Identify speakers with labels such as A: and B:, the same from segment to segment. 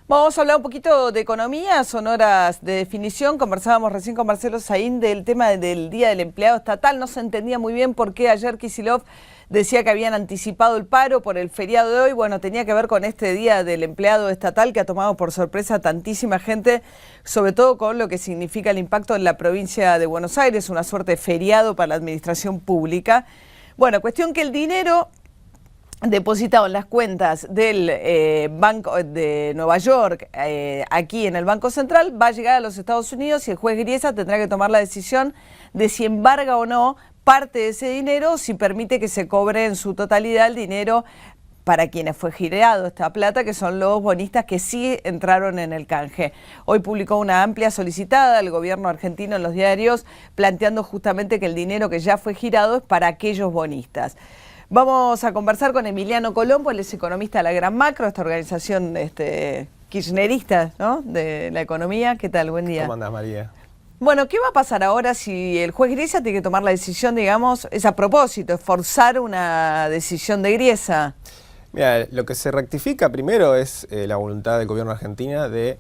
A: Vamos a hablar un poquito de economía, son horas de definición. Conversábamos recién con Marcelo Saín del tema del Día del Empleado Estatal. No se entendía muy bien por qué ayer Kicillof decía que habían anticipado el paro por el feriado de hoy. Bueno, tenía que ver con este Día del Empleado Estatal que ha tomado por sorpresa a tantísima gente, sobre todo con lo que significa el impacto en la provincia de Buenos Aires, una suerte de feriado para la administración pública. Bueno, cuestión que el dinero depositado en las cuentas del Banco de Nueva York, aquí en el Banco Central, va a llegar a los Estados Unidos y el juez Griesa tendrá que tomar la decisión de si embarga o no parte de ese dinero, si permite que se cobre en su totalidad el dinero para quienes fue girado esta plata, que son los bonistas que sí entraron en el canje. Hoy publicó una amplia solicitada del gobierno argentino en los diarios, planteando justamente que el dinero que ya fue girado es para aquellos bonistas. Vamos a conversar con Emiliano Colombo, él es economista de la Gran Macro, esta organización kirchnerista, ¿no?, de la economía. ¿Qué tal? Buen día.
B: ¿Cómo andás, María?
A: Bueno, ¿qué va a pasar ahora si el juez Griesa tiene que tomar la decisión, digamos, es a propósito, es forzar una decisión de Griesa?
B: Mira, lo que se rectifica primero es la voluntad del gobierno argentino de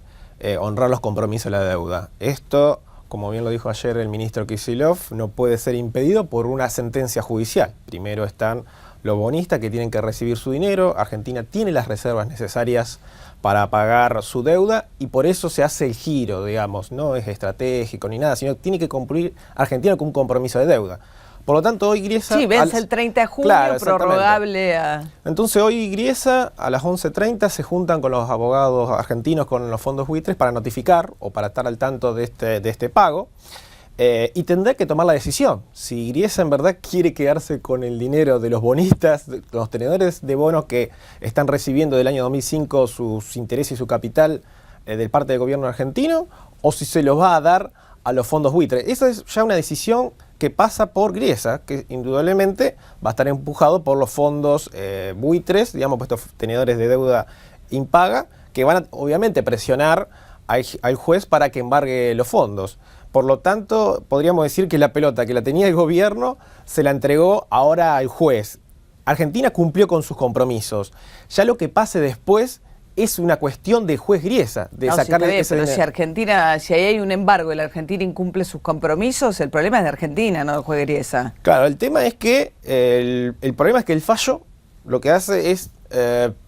B: honrar los compromisos de la deuda. Esto, como bien lo dijo ayer el ministro Kicillof, no puede ser impedido por una sentencia judicial. Primero están los bonistas que tienen que recibir su dinero. Argentina tiene las reservas necesarias para pagar su deuda y por eso se hace el giro, digamos. No es estratégico ni nada, sino que tiene que cumplir Argentina con un compromiso de deuda. Por lo tanto, hoy Griesa...
A: Sí, vence el 30 de junio, claro, prorrogable a...
B: Entonces hoy Griesa a las 11:30 se juntan con los abogados argentinos con los fondos buitres para notificar o para estar al tanto de este pago y tendrá que tomar la decisión. Si Griesa en verdad quiere quedarse con el dinero de los bonistas, de los tenedores de bonos que están recibiendo del año 2005 sus intereses y su capital de parte del gobierno argentino, o si se los va a dar a los fondos buitres. Esa es ya una decisión que pasa por Griesa, que indudablemente va a estar empujado por los fondos buitres, digamos, estos tenedores de deuda impaga, que van a obviamente presionar al juez para que embargue los fondos. Por lo tanto, podríamos decir que la pelota que la tenía el gobierno se la entregó ahora al juez. Argentina cumplió con sus compromisos. Ya lo que pase después es una cuestión del juez Griesa, de sacarle ese dinero.
A: Si Argentina, si ahí hay un embargo y la Argentina incumple sus compromisos, el problema es de Argentina, no del juez Griesa.
B: Claro, el tema es que el problema es que el fallo lo que hace es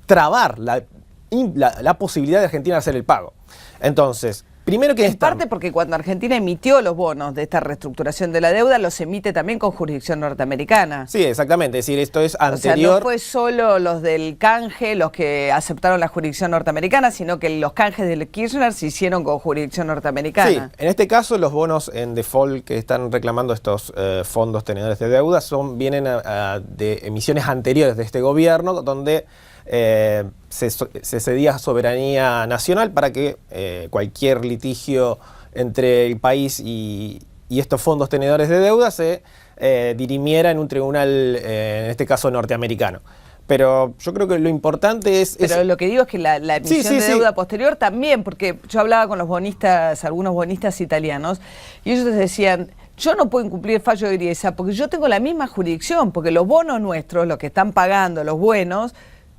B: trabar la posibilidad de Argentina de hacer el pago. Entonces, primero que
A: en parte porque cuando Argentina emitió los bonos de esta reestructuración de la deuda, los emite también con jurisdicción norteamericana.
B: Sí, exactamente, es decir, esto es anterior.
A: O sea, no fue solo los del canje los que aceptaron la jurisdicción norteamericana, sino que los canjes del Kirchner se hicieron con jurisdicción norteamericana.
B: Sí, en este caso los bonos en default que están reclamando estos fondos tenedores de deuda vienen de emisiones anteriores de este gobierno, donde se cedía soberanía nacional para que cualquier litigio entre el país y estos fondos tenedores de deuda se dirimiera en un tribunal, en este caso norteamericano. Pero yo creo que lo importante es...
A: Pero lo que digo es que la emisión de deuda posterior también, porque yo hablaba con los bonistas, algunos bonistas italianos, y ellos decían: yo no puedo incumplir el fallo de Griesa porque yo tengo la misma jurisdicción, porque los bonos nuestros, los que están pagando, los buenos,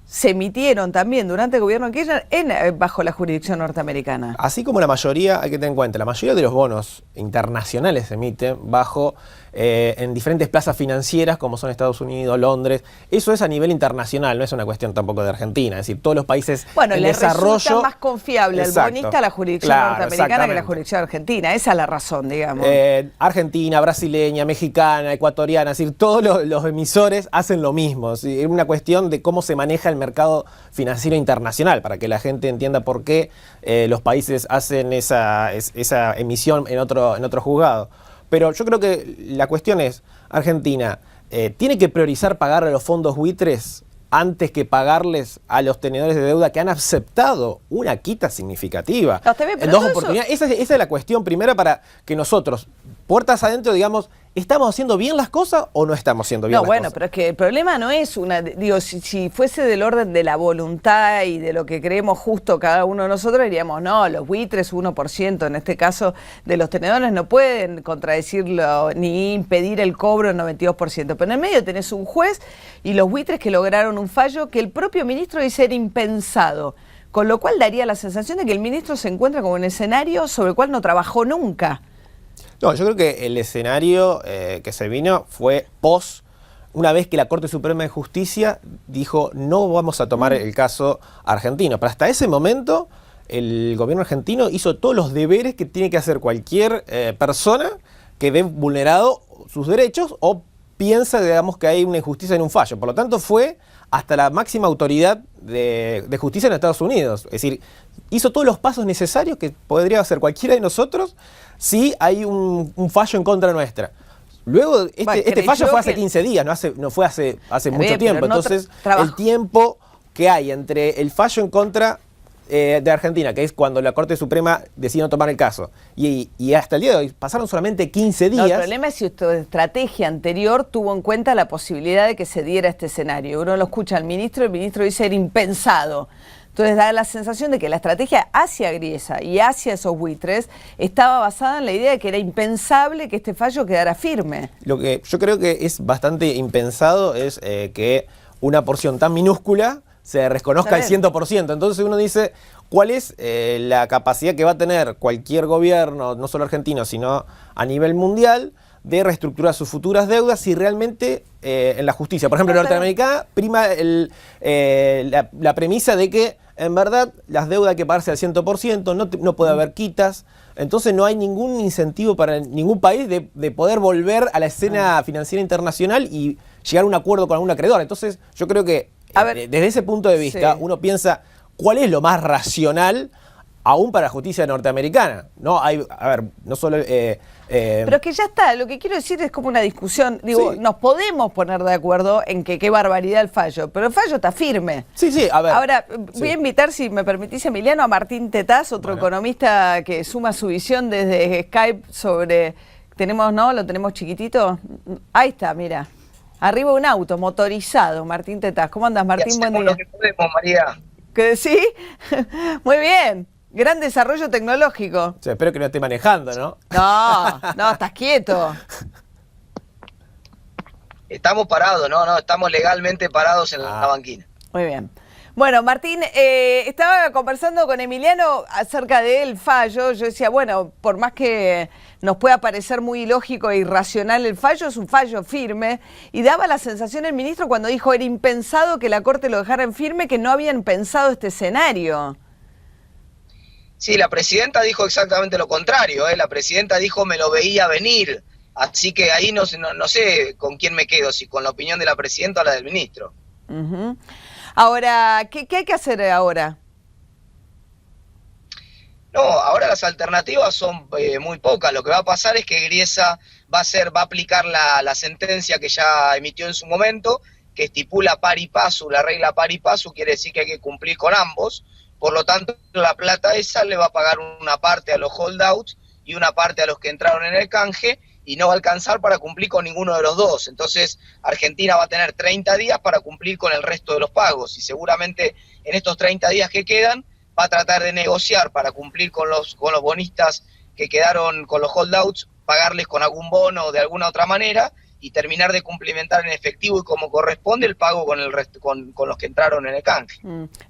A: se emitieron también durante el gobierno de Kirchner bajo la jurisdicción norteamericana.
B: Así como la mayoría, hay que tener en cuenta, la mayoría de los bonos internacionales se emiten bajo en diferentes plazas financieras como son Estados Unidos, Londres. Eso es a nivel internacional, no es una cuestión tampoco de Argentina. Es decir, todos los países en desarrollo...
A: resulta más confiable al bonista la jurisdicción norteamericana que la jurisdicción argentina. Esa es la razón, digamos.
B: Argentina, brasileña, mexicana, ecuatoriana, es decir, todos los emisores hacen lo mismo. Es una cuestión de cómo se maneja el mercado financiero internacional, para que la gente entienda por qué los países hacen esa emisión en otro juzgado. Pero yo creo que la cuestión es, Argentina tiene que priorizar pagar a los fondos buitres antes que pagarles a los tenedores de deuda que han aceptado una quita significativa en dos oportunidades. Esa es la cuestión primera, para que nosotros, puertas adentro, digamos, ¿estamos haciendo bien las cosas o no estamos haciendo bien las cosas? No, bueno,
A: pero es que el problema no es si fuese del orden de la voluntad y de lo que creemos justo cada uno de nosotros, diríamos, no, los buitres 1%, en este caso de los tenedores, no pueden contradecirlo ni impedir el cobro del 92%. Pero en el medio tenés un juez y los buitres que lograron un fallo que el propio ministro dice era impensado. con lo cual daría la sensación de que el ministro se encuentra como un escenario sobre el cual no trabajó nunca.
B: No, yo creo que el escenario que se vino fue una vez que la Corte Suprema de Justicia dijo no vamos a tomar el caso argentino. Pero hasta ese momento el gobierno argentino hizo todos los deberes que tiene que hacer cualquier persona que ve vulnerado sus derechos o piensa, digamos, que hay una injusticia en un fallo. Por lo tanto, fue hasta la máxima autoridad de justicia en Estados Unidos. Es decir, hizo todos los pasos necesarios que podría hacer cualquiera de nosotros si hay un fallo en contra nuestra. Luego, este fallo fue hace 15 días, no fue hace mucho tiempo. Entonces, el tiempo que hay entre el fallo en contra de Argentina, que es cuando la Corte Suprema decide no tomar el caso, y hasta el día de hoy pasaron solamente 15 días.
A: No, el problema es si tu estrategia anterior tuvo en cuenta la posibilidad de que se diera este escenario. Uno lo escucha al ministro, el ministro dice era impensado. Entonces da la sensación de que la estrategia hacia Griesa y hacia esos buitres estaba basada en la idea de que era impensable que este fallo quedara firme. Lo que
B: yo creo que es bastante impensado es que una porción tan minúscula se reconozca al 100%. Entonces uno dice, ¿cuál es la capacidad que va a tener cualquier gobierno, no solo argentino, sino a nivel mundial, de reestructurar sus futuras deudas si realmente en la justicia, por ejemplo, norteamericana, prima la premisa de que en verdad las deudas hay que pagarse al 100%, no puede haber quitas, entonces no hay ningún incentivo para ningún país de poder volver a la escena financiera internacional y llegar a un acuerdo con algún acreedor. Entonces yo creo que desde ese punto de vista uno piensa cuál es lo más racional aún para la justicia norteamericana. No hay, no solo
A: pero es que ya está, lo que quiero decir es como una discusión, digo, nos podemos poner de acuerdo en que qué barbaridad el fallo, pero el fallo está firme. Ahora, voy a invitar, si me permitís, Emiliano, a Martín Tetaz, otro economista que suma su visión desde Skype sobre, lo tenemos chiquitito, ahí está, mira, arriba un auto motorizado, Martín Tetaz. ¿Cómo andas, Martín? Buen día.
C: Lo que podemos, María.
A: ¿Qué decís? Muy bien. Gran desarrollo tecnológico.
B: O sea, espero que no esté manejando, ¿no?
A: No, estás quieto.
C: Estamos parados, estamos legalmente parados en la banquina.
A: Muy bien. Bueno, Martín, estaba conversando con Emiliano acerca del fallo. Yo decía, bueno, por más que nos pueda parecer muy ilógico e irracional el fallo, es un fallo firme. Y daba la sensación el ministro cuando dijo era impensado que la Corte lo dejara en firme, que no habían pensado este escenario.
C: Sí, la presidenta dijo exactamente lo contrario, La presidenta dijo me lo veía venir, así que ahí no sé con quién me quedo, si con la opinión de la presidenta o la del ministro.
A: Ahora, ¿qué hay que hacer ahora?
C: No, ahora las alternativas son muy pocas. Lo que va a pasar es que Griesa va a aplicar la sentencia que ya emitió en su momento, que estipula pari passu, la regla pari passu quiere decir que hay que cumplir con ambos. Por lo tanto, la plata esa le va a pagar una parte a los holdouts y una parte a los que entraron en el canje y no va a alcanzar para cumplir con ninguno de los dos. Entonces, Argentina va a tener 30 días para cumplir con el resto de los pagos y seguramente en estos 30 días que quedan va a tratar de negociar para cumplir con los bonistas que quedaron con los holdouts, pagarles con algún bono o de alguna otra manera y terminar de cumplimentar en efectivo y como corresponde el pago con el resto, con los que entraron en el canje.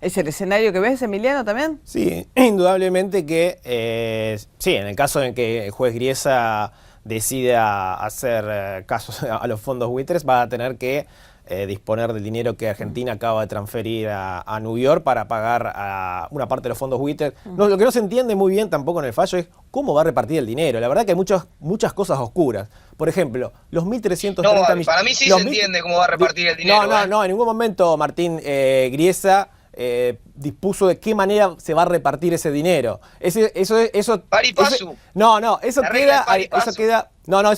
A: ¿Es el escenario que ves, Emiliano, también?
B: Sí, indudablemente que en el caso en que el juez Griesa decida hacer casos a los fondos buitres, va a tener que disponer del dinero que Argentina acaba de transferir a New York para pagar a una parte de los fondos buitres. Lo que no se entiende muy bien tampoco en el fallo es cómo va a repartir el dinero. La verdad que hay muchas cosas oscuras. Por ejemplo, los 1.330 millones...
C: Para mí sí se entiende cómo va a repartir el dinero.
B: No, en ningún momento Martín Griesa dispuso de qué manera se va a repartir ese dinero. Eso
C: pari passu.
B: Eso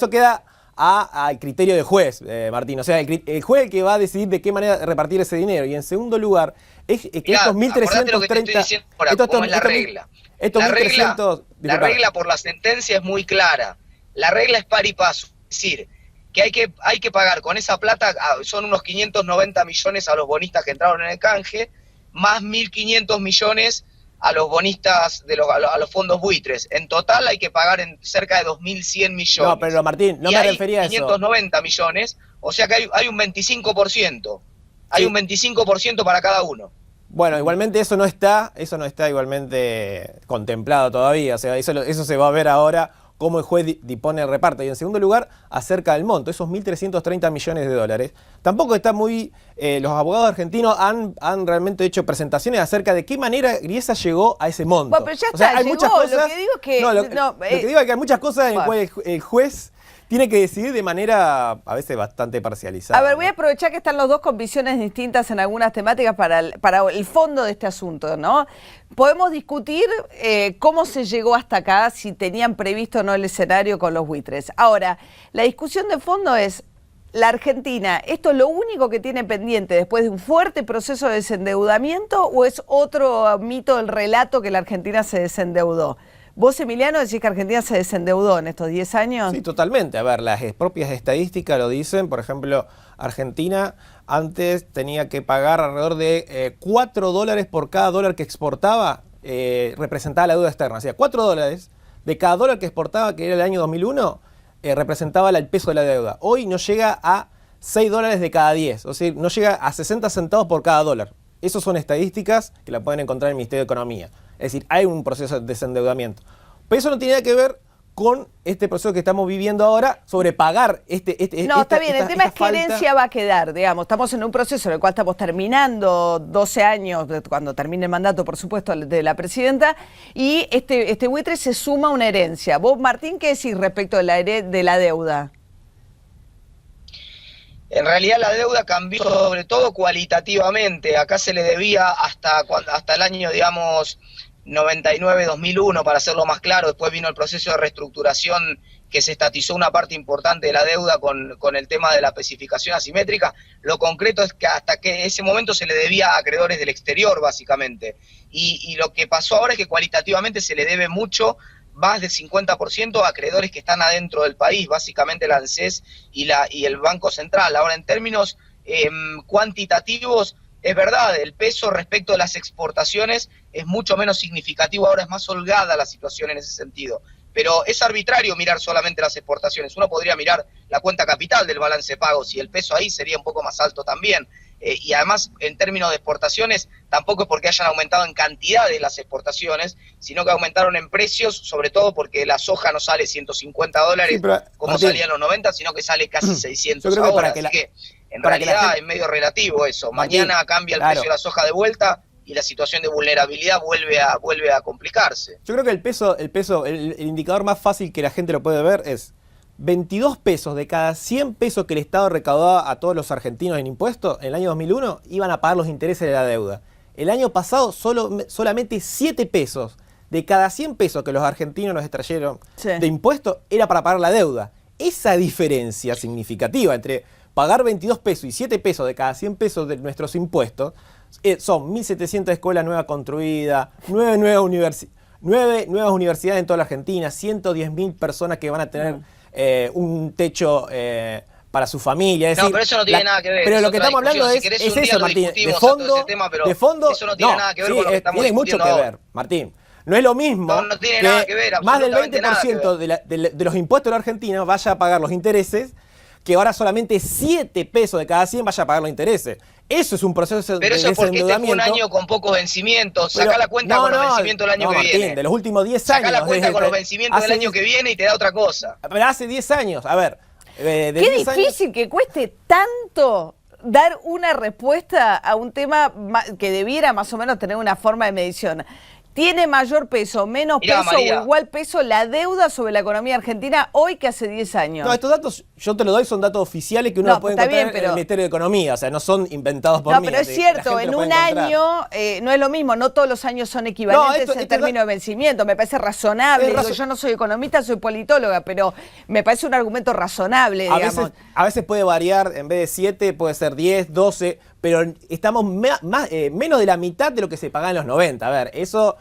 B: queda al criterio del juez, Martín. O sea, el juez es el que va a decidir de qué manera repartir ese dinero. Y en segundo lugar, es que estos 1.330...
C: La regla por la sentencia es muy clara. La regla es pari passu. Es decir, que hay que pagar con esa plata, son unos 590 millones a los bonistas que entraron en el canje, más 1.500 millones a los bonistas, a los fondos buitres. En total hay que pagar cerca de 2.100 millones.
B: No, pero Martín, no me refería a eso.
C: 590 millones, o sea que hay un 25%. Hay un 25% para cada uno.
B: Bueno, igualmente eso no está igualmente contemplado todavía, o sea, eso se va a ver ahora cómo el juez dispone el reparto. Y en segundo lugar, acerca del monto, esos 1.330 millones de dólares. Tampoco está muy... los abogados argentinos han realmente hecho presentaciones acerca de qué manera Griesa llegó a ese monto.
A: Bueno, pero ya está,
B: hay
A: llegó,
B: muchas cosas,
A: lo que digo es que...
B: lo que digo es que hay muchas cosas en las
A: bueno.
B: cuales el juez tiene que decidir de manera a veces bastante parcializada.
A: A ver, voy a aprovechar que están los dos con visiones distintas en algunas temáticas para el fondo de este asunto, ¿no? Podemos discutir cómo se llegó hasta acá, si tenían previsto o no el escenario con los buitres. Ahora, la discusión de fondo es, la Argentina, ¿esto es lo único que tiene pendiente después de un fuerte proceso de desendeudamiento o es otro mito del relato que la Argentina se desendeudó? ¿Vos, Emiliano, decís que Argentina se desendeudó en estos 10 años?
B: Sí, totalmente. A ver, las propias estadísticas lo dicen. Por ejemplo, Argentina antes tenía que pagar alrededor de $4 por cada dólar que exportaba, representaba la deuda externa. O sea, $4 de cada dólar que exportaba, que era el año 2001, representaba el peso de la deuda. Hoy no llega a $6 de cada 10. O sea, no llega a 60 centavos por cada dólar. Esas son estadísticas que la pueden encontrar en el Ministerio de Economía. Es decir, hay un proceso de desendeudamiento. Pero eso no tiene nada que ver con este proceso que estamos viviendo ahora sobre pagar
A: No, está bien, el tema es qué herencia va a quedar, digamos. Estamos en un proceso en el cual estamos terminando 12 años, cuando termine el mandato, por supuesto, de la presidenta, y este buitre se suma a una herencia. Vos, Martín, ¿qué decís respecto de la deuda?
C: En realidad la deuda cambió sobre todo cualitativamente. Acá se le debía hasta el año, digamos, 99-2001, para hacerlo más claro. Después vino el proceso de reestructuración que se estatizó una parte importante de la deuda con el tema de la especificación asimétrica. Lo concreto es que hasta que ese momento se le debía a acreedores del exterior, básicamente. Y lo que pasó ahora es que cualitativamente se le debe mucho, más del 50% a acreedores que están adentro del país, básicamente la ANSES y el Banco Central. Ahora, en términos cuantitativos, es verdad, el peso respecto a las exportaciones es mucho menos significativo, ahora es más holgada la situación en ese sentido. Pero es arbitrario mirar solamente las exportaciones. Uno podría mirar la cuenta capital del balance de pagos y el peso ahí sería un poco más alto también. Y además, en términos de exportaciones, tampoco es porque hayan aumentado en cantidad de las exportaciones, sino que aumentaron en precios, sobre todo porque la soja no sale $150
B: sí, pero,
C: como
B: Martín,
C: salía en los 90, sino que sale casi 600
B: yo creo que
C: ahora.
B: para que
C: Así que en
B: para que
C: realidad
B: gente,
C: es medio relativo eso.
B: Martín,
C: Mañana cambia el precio de la soja de vuelta y la situación de vulnerabilidad vuelve a complicarse.
B: Yo creo que el indicador más fácil que la gente lo puede ver es 22 pesos de cada 100 pesos que el Estado recaudaba a todos los argentinos en impuestos en el año 2001 iban a pagar los intereses de la deuda. El año pasado solamente 7 pesos de cada 100 pesos que los argentinos nos extrayeron de impuestos era para pagar la deuda. Esa diferencia significativa entre pagar 22 pesos y 7 pesos de cada 100 pesos de nuestros impuestos son 1.700 escuelas nuevas construidas, 9 nuevas universidades en toda la Argentina, 110.000 personas que van a tener un techo para su familia. Es decir,
C: pero eso no tiene nada que ver.
B: Pero lo que estamos hablando es eso, Martín. De fondo,
C: eso no tiene nada que ver con lo que estamos
B: tiene mucho que ver, Martín. No es lo mismo
C: no tiene nada que ver,
B: más del 20% de los impuestos de la Argentina vaya a pagar los intereses, que ahora solamente 7 pesos de cada 100 vaya a pagar los intereses. Eso es un proceso
C: pero
B: de
C: eso porque este fue un año con pocos vencimientos. Sacá la cuenta con los vencimientos del año que
B: Martín,
C: viene.
B: De los últimos 10 años.
C: Sacá la cuenta con los vencimientos del año que viene y te da otra cosa.
B: Pero hace 10 años, a ver.
A: Qué difícil que cueste tanto dar una respuesta a un tema que debiera más o menos tener una forma de medición. ¿Tiene mayor peso, menos peso
C: María,
A: o igual peso la deuda sobre la economía argentina hoy que hace 10 años?
B: No, estos datos, yo te lo doy, son datos oficiales que uno puede encontrar en el Ministerio de Economía, o sea, no son inventados por mí.
A: No, pero es cierto, en un año no es lo mismo, no todos los años son equivalentes en términos de vencimiento, me parece razonable. Digo, yo no soy economista, soy politóloga, pero me parece un argumento razonable, digamos.
B: A veces puede variar, en vez de 7 puede ser 10, 12, pero estamos menos de la mitad de lo que se pagaba en los 90. A ver, eso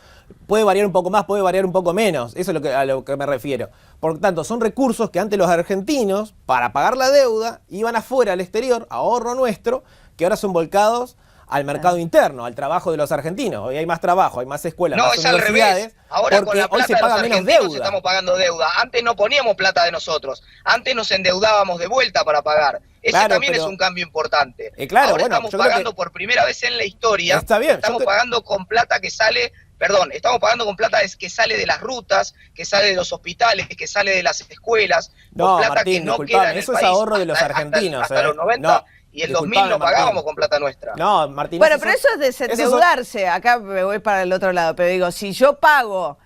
B: puede variar un poco más, puede variar un poco menos. Eso es a lo que me refiero. Por lo tanto, son recursos que antes los argentinos, para pagar la deuda, iban afuera, al exterior, ahorro nuestro, que ahora son volcados al mercado interno, al trabajo de los argentinos. Hoy hay más trabajo, hay más escuelas, más universidades. No, es al revés.
C: Ahora con la plata de los argentinos estamos pagando deuda. Antes no poníamos plata de nosotros. Antes nos endeudábamos de vuelta para pagar. Ese
B: Claro,
C: también
B: pero-
C: es un cambio importante.
B: claro,
C: Ahora
B: bueno,
C: estamos
B: yo creo
C: pagando
B: que-
C: por primera vez en la historia,
B: Está bien,
C: estamos pagando con plata que sale, perdón, estamos pagando con plata que sale de las rutas, que sale de los hospitales, que sale de las escuelas,
B: No,
C: con plata
B: Martín,
C: que no
B: disculpame,
C: queda en el
B: eso es
C: país
B: ahorro de los
C: hasta
B: argentinos,
C: los 90
B: No,
C: y el 2000
B: disculpame,
C: no pagábamos
B: Martín.
C: con plata nuestra.
B: No, Martín.
A: Bueno,
B: esos
A: pero
B: son-
A: eso es desendeudarse. Acá me voy para el otro lado, pero digo, si yo pago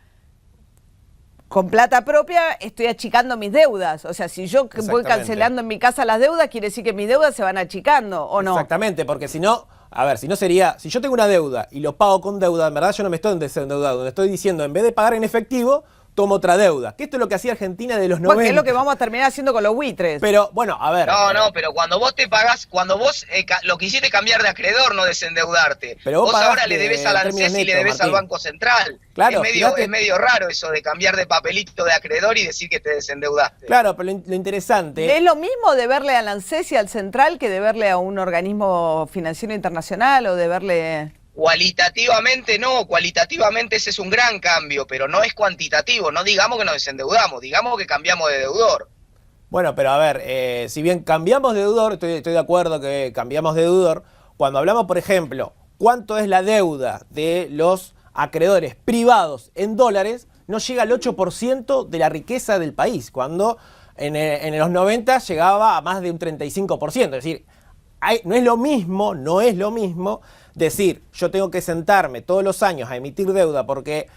A: con plata propia, estoy achicando mis deudas. O sea, si yo voy
B: Exactamente.
A: cancelando en mi casa las deudas, quiere decir que mis deudas se van achicando, ¿o no?
B: Exactamente, porque si no, a ver, si no sería, si yo tengo una deuda y lo pago con deuda, en verdad yo no me estoy desendeudando, me estoy diciendo, en vez de pagar en efectivo, tomo otra deuda. Que esto es lo que hacía Argentina de los 90.
A: Porque es lo que vamos a terminar haciendo con los buitres.
B: Pero, bueno, a ver.
C: No, pero cuando vos te pagás, cuando vos lo que hiciste cambiar de acreedor, no desendeudarte.
B: Pero vos
C: ahora
B: pagaste
C: le debes al
B: en términos
C: ANSES y le
B: netos,
C: debes al
B: Martín.
C: Banco Central.
B: Claro,
C: es medio raro eso de cambiar de papelito de acreedor y decir que te desendeudaste.
B: Claro, pero lo interesante.
A: ¿Es lo mismo deberle al ANSES y al Central que deberle a un organismo financiero internacional o deberle...?
C: Cualitativamente no, cualitativamente ese es un gran cambio, pero no es cuantitativo. No digamos que nos desendeudamos, digamos que cambiamos de deudor.
B: Bueno, pero a ver, si bien cambiamos de deudor, estoy de acuerdo que cambiamos de deudor, cuando hablamos, por ejemplo, cuánto es la deuda de los acreedores privados en dólares, no llega al 8% de la riqueza del país, cuando en los 90 llegaba a más de un 35%. Es decir, no es lo mismo decir, yo tengo que sentarme todos los años a emitir deuda porque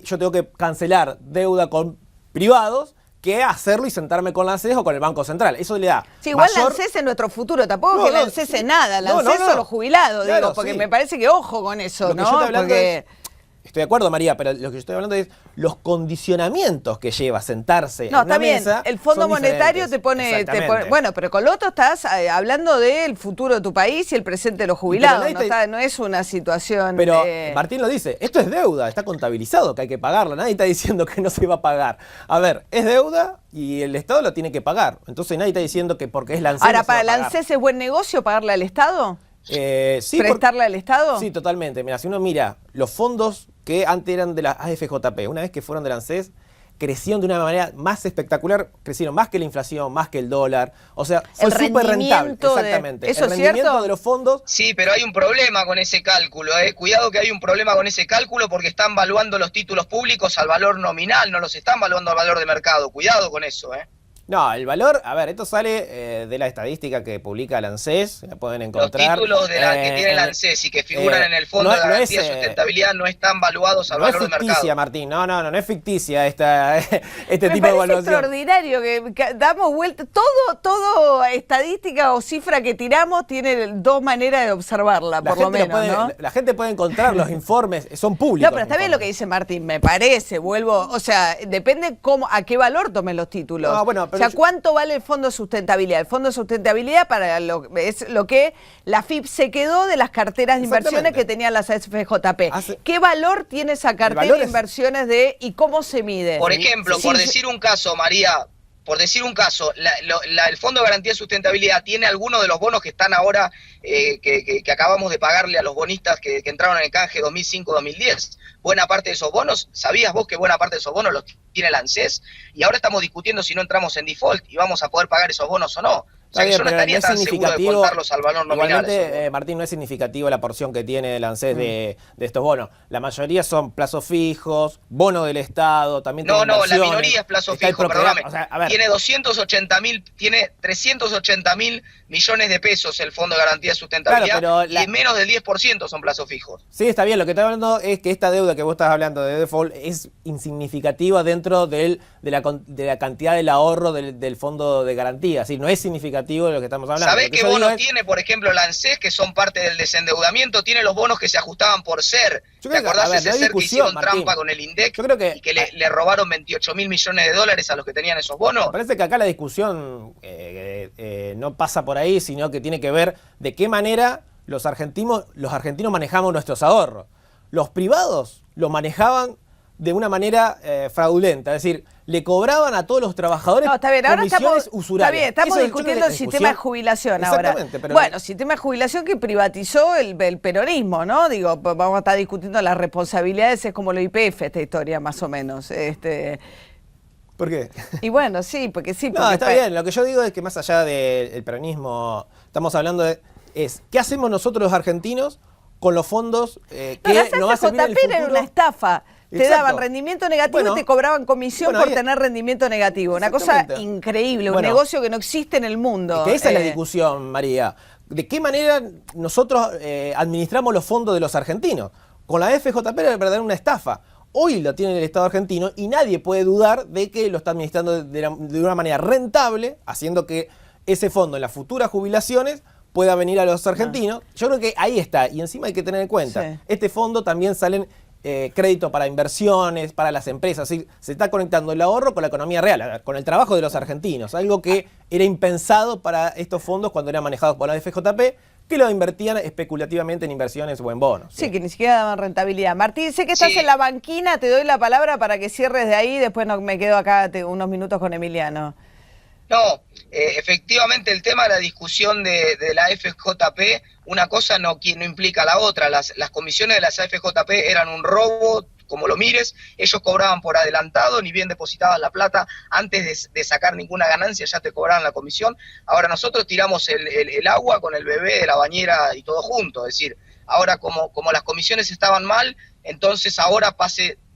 B: yo tengo que cancelar deuda con privados, que hacerlo y sentarme con la ANSES o con el Banco Central. Eso le da
A: Sí, igual
B: mayor...
A: la ANSES es nuestro futuro, tampoco
B: No,
A: que la
B: no,
A: ANSES
B: sí.
A: es nada, la
B: No,
A: ANSES
B: no.
A: son los jubilados,
B: Claro,
A: digo, porque
B: sí.
A: me parece que ojo con eso,
B: Lo que
A: ¿no?
B: yo estoy hablando
A: Porque...
B: Estoy de acuerdo, María, pero lo que yo estoy hablando es los condicionamientos que lleva sentarse
A: No,
B: en una
A: está bien,
B: mesa.
A: el Fondo
B: son
A: Monetario
B: diferentes.
A: te pone,
B: Exactamente.
A: bueno, pero con lo otro estás hablando del futuro de tu país y el presente de los jubilados,
B: nadie te-
A: no es una situación...
B: Pero Martín lo dice, esto es deuda, está contabilizado que hay que pagarlo, nadie está diciendo que no se va a pagar. A ver, es deuda y el Estado lo tiene que pagar, entonces nadie está diciendo que porque es la ANSES
A: Ahora,
B: no se va
A: ¿para
B: a
A: la
B: pagar.
A: ANSES es buen negocio pagarle al Estado?
B: Sí,
A: ¿Prestarle al Estado?
B: Sí, totalmente. Mira, si uno mira los fondos que antes eran de la AFJP, una vez que fueron de la ANSES, crecieron de una manera más espectacular, crecieron más que la inflación, más que el dólar. O sea, fue
A: El
B: súper rentable.
A: rendimiento de-
B: Exactamente.
A: ¿Eso
B: el
A: es
B: rendimiento
A: cierto?
B: de los fondos.
C: Sí, pero hay un problema con ese cálculo, ¿eh? Cuidado que hay un problema con ese cálculo porque están valuando los títulos públicos al valor nominal, no los están valuando al valor de mercado. Cuidado con eso, ¿eh?
B: No, el valor, a ver, esto sale de la estadística que publica la ANSES, la pueden
C: Los
B: encontrar.
C: títulos que tiene la ANSES y que figuran en el Fondo de Garantía de Sustentabilidad no están valuados al
B: No es
C: valor de
B: ficticia,
C: mercado.
B: Martín, no es ficticia este
A: Me
B: tipo de
A: parece
B: evaluación.
A: extraordinario que damos vuelta, todo estadística o cifra que tiramos tiene dos maneras de observarla, por lo menos, ¿no?
B: La gente puede encontrar los informes, son públicos.
A: No, pero está bien lo que dice Martín, me parece, o sea, depende a qué valor tomen los títulos.
B: No, bueno,
A: o
B: pero
A: sea,
B: yo-
A: ¿cuánto vale el Fondo de Sustentabilidad? El Fondo de Sustentabilidad es lo que la FIP se quedó de las carteras de inversiones
B: Exactamente.
A: que tenían las FJP.
B: Hace-
A: ¿Qué valor tiene esa cartera
B: valor
A: de
B: es-
A: inversiones y cómo se mide?
C: Por ejemplo,
A: Sí,
C: por
A: sí.
C: decir un caso, María, el Fondo de Garantía de Sustentabilidad tiene algunos de los bonos que están ahora, que acabamos de pagarle a los bonistas que entraron en el canje 2005-2010. Buena parte de esos bonos, ¿sabías vos que buena parte de esos bonos los tiene el ANSES? Y ahora estamos discutiendo si no entramos en default y vamos a poder pagar esos bonos o no. O sea, que yo no estaría tan seguro de contarlos al valor nominal.
B: Igualmente, Martín, no es significativo la porción que tiene el ANSES de estos bonos. La mayoría son plazos fijos, bono del Estado, también
C: No,
B: tiene
C: la
B: inversiones,
C: minoría es plazo
B: está el
C: fijo,
B: programa,
C: perdóname.
B: o sea, a ver,
C: Tiene 380.000 millones de pesos el Fondo de Garantía de Sustentabilidad,
B: Claro, pero
C: y menos del 10% son plazos fijos.
B: sí, está bien. Lo que estoy hablando es que esta deuda que vos estás hablando de default es insignificativa dentro de la cantidad del ahorro del fondo de garantía. Así, no es significativo de lo que estamos hablando.
C: ¿Sabés
B: Lo que
C: qué
B: yo digo
C: bonos
B: es-
C: tiene, por ejemplo, la ANSES, que son parte del desendeudamiento? Tiene los bonos que se ajustaban por ser.
B: Yo
C: ¿Te
B: creo que,
C: acordás
B: a ver,
C: ese
B: no hay
C: ser que
B: discusión,
C: hicieron
B: Martín.
C: trampa con el INDEC
B: Yo creo que-
C: y que le robaron 28.000 millones de dólares a los que tenían esos bonos?
B: Me parece que acá la discusión no pasa por ahí, sino que tiene que ver de qué manera los argentinos manejamos nuestros ahorros. Los privados los manejaban de una manera fraudulenta, es decir, le cobraban a todos los trabajadores
A: No, está bien, ahora
B: comisiones
A: estamos,
B: usurarias.
A: está bien, estamos
B: Eso yo creo
A: discutiendo
B: que
A: el sistema de jubilación ahora.
B: Exactamente, pero
A: Bueno, sistema de jubilación que privatizó el peronismo, ¿no? Digo, vamos a estar discutiendo las responsabilidades, es como lo YPF esta historia, más o menos.
B: pero ¿Por qué?
A: Y bueno, sí, porque sí.
B: No,
A: porque
B: está bien. Lo que yo digo es que más allá del peronismo, estamos hablando de ¿qué hacemos nosotros los argentinos con los fondos que nos va a servir en el futuro?
A: Era una estafa. Te
B: Exacto.
A: daban rendimiento negativo y te cobraban comisión por tener rendimiento negativo. Una cosa increíble, un negocio que no existe en el mundo.
B: Es que esa es la discusión, María. ¿De qué manera nosotros administramos los fondos de los argentinos? Con la FJP era verdad una estafa. Hoy lo tiene el Estado argentino y nadie puede dudar de que lo está administrando de una manera rentable, haciendo que ese fondo en las futuras jubilaciones pueda venir a los argentinos. Yo creo que ahí está. Y encima hay que tener en cuenta, este fondo también salen crédito para inversiones, para las empresas. ¿Sí? Se está conectando el ahorro con la economía real, con el trabajo de los argentinos. Algo que era impensado para estos fondos cuando eran manejados por la FJP, que lo invertían especulativamente en inversiones o en bonos.
A: Sí, que ni siquiera daban rentabilidad. Martín, sé que estás en la banquina, te doy la palabra para que cierres de ahí, después me quedo acá unos minutos con Emiliano.
C: No, efectivamente el tema de la discusión de la FJP, una cosa no implica la otra. Las comisiones de las FJP eran un robo, como lo mires. Ellos cobraban por adelantado, ni bien depositabas la plata, antes de sacar ninguna ganancia ya te cobraban la comisión. Ahora nosotros tiramos el agua con el bebé de la bañera y todo junto. Es decir, ahora como las comisiones estaban mal, entonces ahora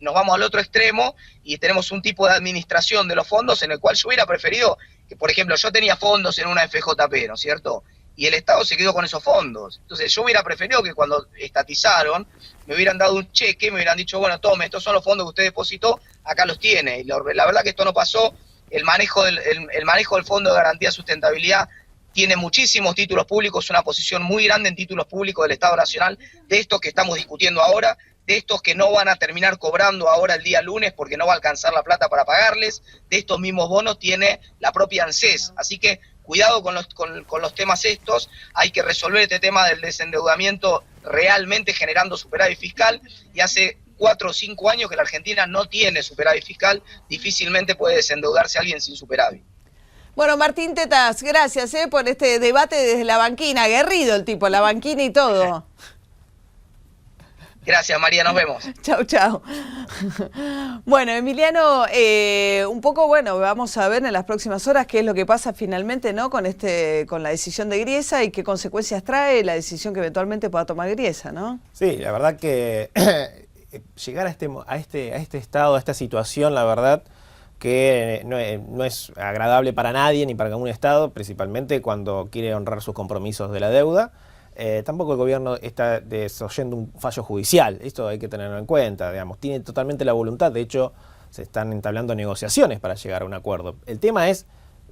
C: nos vamos al otro extremo y tenemos un tipo de administración de los fondos en el cual yo hubiera preferido que, por ejemplo, yo tenía fondos en una FJP, ¿no es cierto? Y el Estado se quedó con esos fondos. Entonces yo hubiera preferido que cuando estatizaron me hubieran dado un cheque, me hubieran dicho, bueno, tome, estos son los fondos que usted depositó, acá los tiene. Y la verdad que esto no pasó. El manejo del Fondo de Garantía de Sustentabilidad tiene muchísimos títulos públicos, una posición muy grande en títulos públicos del Estado Nacional, de estos que estamos discutiendo ahora, de estos que no van a terminar cobrando ahora el día lunes porque no va a alcanzar la plata para pagarles, de estos mismos bonos tiene la propia ANSES. Así que cuidado con los temas estos, hay que resolver este tema del desendeudamiento realmente generando superávit fiscal, y hace 4 o 5 años que la Argentina no tiene superávit fiscal, difícilmente puede desendeudarse alguien sin superávit.
A: Bueno, Martín Tetas, gracias por este debate desde la banquina, aguerrido el tipo, la banquina y todo.
C: Gracias, María, nos vemos.
A: Chau, chau. Bueno, Emiliano, un poco, vamos a ver en las próximas horas qué es lo que pasa finalmente, ¿no? Con la decisión de Griesa y qué consecuencias trae la decisión que eventualmente pueda tomar Griesa, ¿no?
B: Sí, la verdad que llegar a este estado, a esta situación, la verdad que no es agradable para nadie ni para ningún Estado, principalmente cuando quiere honrar sus compromisos de la deuda. Tampoco el gobierno está desoyendo un fallo judicial, esto hay que tenerlo en cuenta, digamos, tiene totalmente la voluntad, de hecho se están entablando negociaciones para llegar a un acuerdo. El tema es,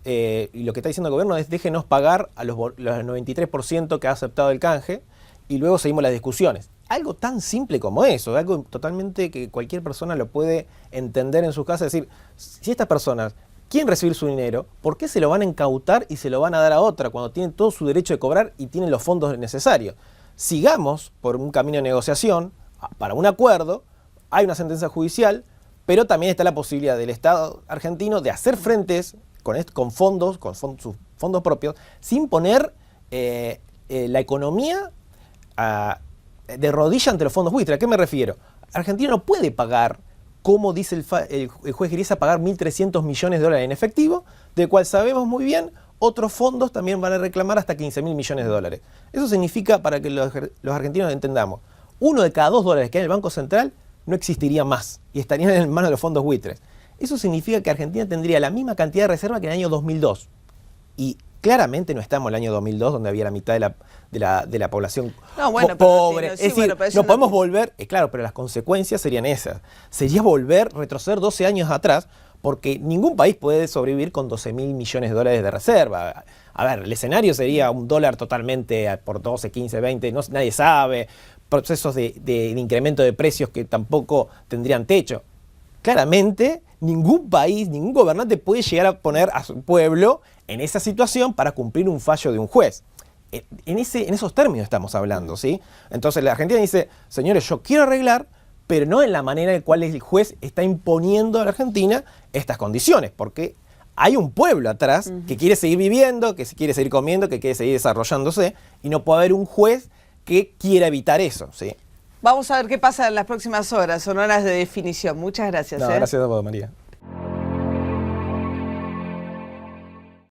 B: y lo que está diciendo el gobierno es déjenos pagar a los 93% que ha aceptado el canje y luego seguimos las discusiones. Algo tan simple como eso, algo totalmente que cualquier persona lo puede entender en su casa, es decir, si estas personas quieren recibir su dinero, ¿por qué se lo van a incautar y se lo van a dar a otra cuando tienen todo su derecho de cobrar y tienen los fondos necesarios? Sigamos por un camino de negociación para un acuerdo, hay una sentencia judicial, pero también está la posibilidad del Estado argentino de hacer frentes con fondos, sus fondos propios, sin poner la economía de rodilla ante los fondos buitres. ¿A qué me refiero? Argentina no puede pagar, como dice el juez Griesa, pagar 1.300 millones de dólares en efectivo, del cual sabemos muy bien, otros fondos también van a reclamar hasta 15.000 millones de dólares. Eso significa, para que los argentinos entendamos, 1 de cada 2 dólares que hay en el Banco Central no existiría más y estarían en manos de los fondos buitres. Eso significa que Argentina tendría la misma cantidad de reserva que en el año 2002. Y claramente no estamos en el año 2002, donde había la mitad de la población pobre. Es decir, no podemos volver, claro, pero las consecuencias serían esas. Sería retroceder 12 años atrás, porque ningún país puede sobrevivir con 12.000 millones de dólares de reserva. A ver, el escenario sería un dólar totalmente por 12, 15, 20, nadie sabe, procesos de incremento de precios que tampoco tendrían techo. Claramente, ningún país, ningún gobernante puede llegar a poner a su pueblo en esa situación para cumplir un fallo de un juez. En esos términos estamos hablando, ¿sí? Entonces la Argentina dice, señores, yo quiero arreglar, pero no en la manera en la cual el juez está imponiendo a la Argentina estas condiciones, porque hay un pueblo atrás que quiere seguir viviendo, que quiere seguir comiendo, que quiere seguir desarrollándose, y no puede haber un juez que quiera evitar eso, ¿sí?
A: Vamos a ver qué pasa en las próximas horas, son horas de definición. Muchas gracias.
B: Gracias a vos, María.